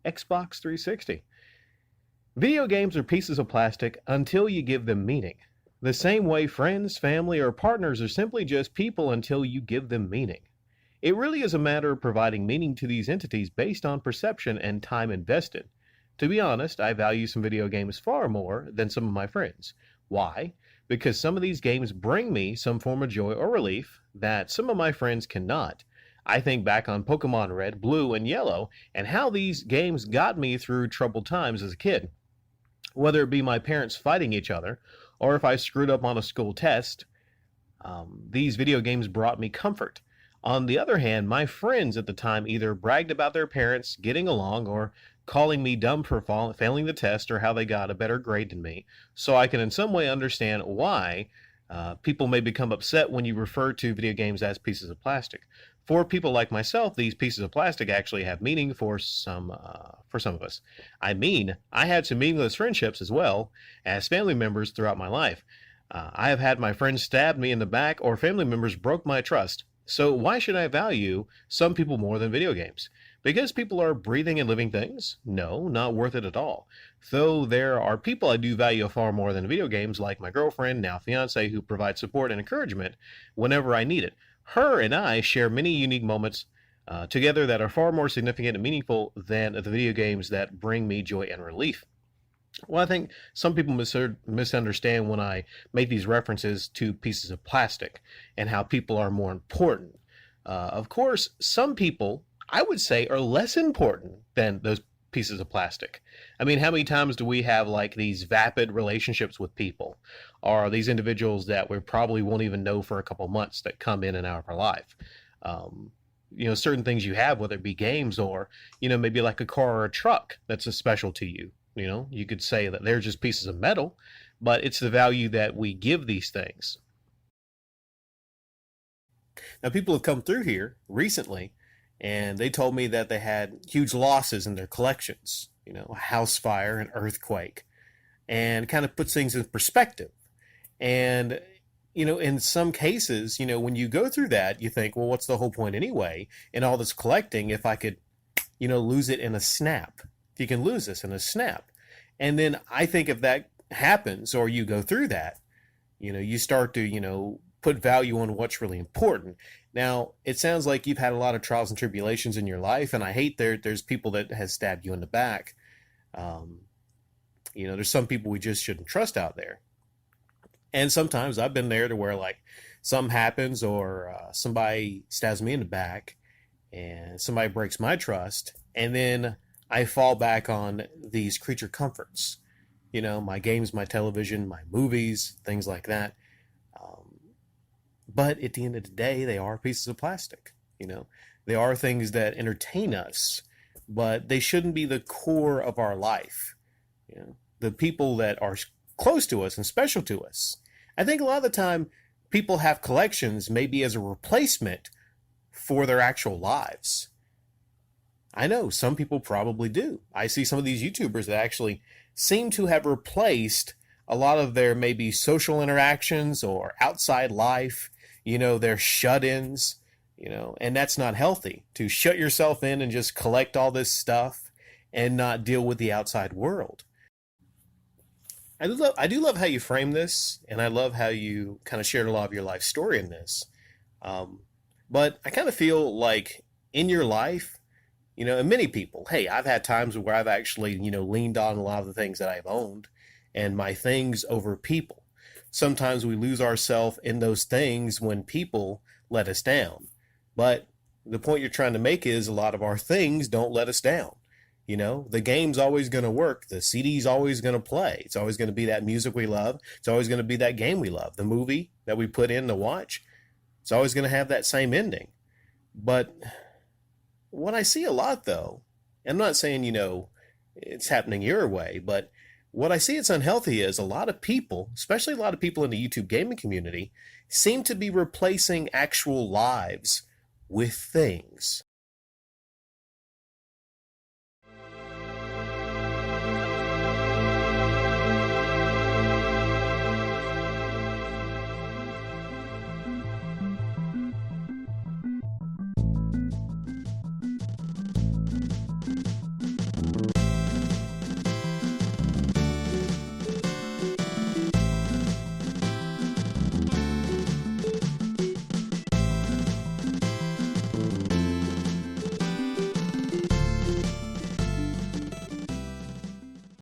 Xbox 360. Video games are pieces of plastic until you give them meaning. The same way friends, family, or partners are simply just people until you give them meaning. It really is a matter of providing meaning to these entities based on perception and time invested. To be honest, I value some video games far more than some of my friends. Why? Because some of these games bring me some form of joy or relief that some of my friends cannot. I think back on Pokemon Red, Blue, and Yellow and how these games got me through troubled times as a kid. Whether it be my parents fighting each other or if I screwed up on a school test, these video games brought me comfort. On the other hand, my friends at the time either bragged about their parents getting along or calling me dumb for failing the test or how they got a better grade than me. So I can in some way understand why people may become upset when you refer to video games as pieces of plastic. For people like myself, these pieces of plastic actually have meaning for some of us. I mean, I had some meaningless friendships as well as family members throughout my life. I have had my friends stab me in the back or family members broke my trust. So why should I value some people more than video games? Because people are breathing and living things? No, not worth it at all. Though there are people I do value far more than video games, like my girlfriend, now fiance, who provides support and encouragement whenever I need it. Her and I share many unique moments together that are far more significant and meaningful than the video games that bring me joy and relief. Well, I think some people misunderstand when I make these references to pieces of plastic and how people are more important. Of course, some people, I would say, are less important than those pieces of plastic. I mean, how many times do we have like these vapid relationships with people, or these individuals that we probably won't even know for a couple months that come in and out of our life? Certain things you have, whether it be games or, maybe like a car or a truck that's a special to you. You could say that they're just pieces of metal, but it's the value that we give these things. Now, people have come through here recently and they told me that they had huge losses in their collections, a house fire, an earthquake, and kind of puts things in perspective. And, in some cases, when you go through that, you think, well, what's the whole point anyway in all this collecting if I could, lose it in a snap? If you can lose this in a snap. And then I think if that happens or you go through that, you start to, put value on what's really important. Now, it sounds like you've had a lot of trials and tribulations in your life, and I hate there's people that has stabbed you in the back. There's some people we just shouldn't trust out there. And sometimes I've been there to where like something happens or somebody stabs me in the back and somebody breaks my trust, and then I fall back on these creature comforts, my games, my television, my movies, things like that. But at the end of the day, they are pieces of plastic. They are things that entertain us, but they shouldn't be the core of our life. The people that are close to us and special to us. I think a lot of the time people have collections maybe as a replacement for their actual lives. I know some people probably do. I see some of these YouTubers that actually seem to have replaced a lot of their maybe social interactions or outside life, their shut-ins, and that's not healthy to shut yourself in and just collect all this stuff and not deal with the outside world. I do love how you frame this, and I love how you kind of shared a lot of your life story in this. But I kind of feel like in your life, and many people, hey, I've had times where I've actually, leaned on a lot of the things that I've owned and my things over people. Sometimes we lose ourselves in those things when people let us down. But the point you're trying to make is a lot of our things don't let us down. The game's always going to work. The CD's always going to play. It's always going to be that music we love. It's always going to be that game we love. The movie that we put in to watch, it's always going to have that same ending. But what I see a lot, though, I'm not saying, it's happening your way, but what I see it's unhealthy is a lot of people, especially a lot of people in the YouTube gaming community, seem to be replacing actual lives with things.